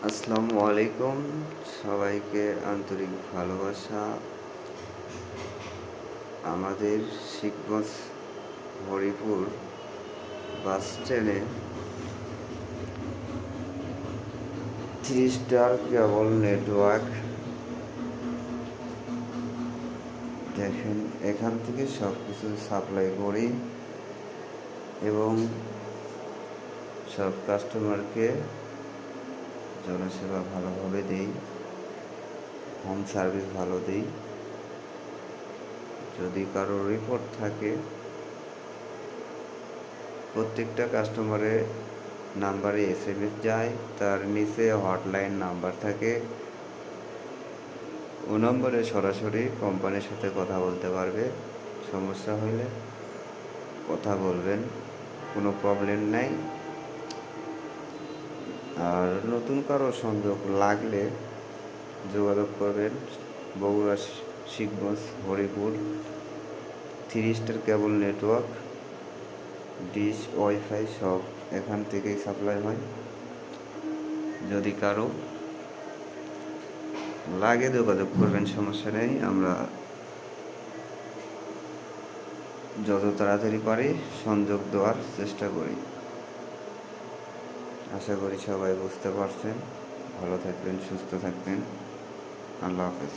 আসসালামু আলাইকুম। সবাইকে আন্তরিক ভালোবাসা। আমাদের শিবগঞ্জ হরিপুর বাস স্ট্যান্ডে 3 স্টার কেবল নেটওয়ার্ক দেখেন, এখান থেকে সব কিছু সাপ্লাই করি এবং সব কাস্টমারকে জনসেবা ভালোভাবে দিই, হোম সার্ভিস ভালো দিই। যদি কারো রিপোর্ট থাকে, প্রত্যেকটা কাস্টমারের নাম্বারে SMS যায়, তার নিচে হটলাইন নাম্বার থাকে। ও নম্বরে সরাসরি কোম্পানির সাথে কথা বলতে পারবে। সমস্যা হলে কথা বলবেন, কোনো প্রবলেম নাই। আর নতুন কারো সংযোগ লাগলে যোগাযোগ করবেন। বগুড়া শিবগঞ্জ হরিপুর 3 স্টার কেবল নেটওয়ার্ক, ডিশ, ওয়াইফাই সব এখান থেকেই সাপ্লাই হয়। যদি কারো লাগে যোগাযোগ করবেন, সমস্যা নেই। আমরা যত তাড়াতাড়ি পারি সংযোগ দেওয়ার চেষ্টা করি। আশা করি সবাই বুঝতে পারছেন। ভালো থাকবেন, সুস্থ থাকবেন। আল্লাহ হাফেজ।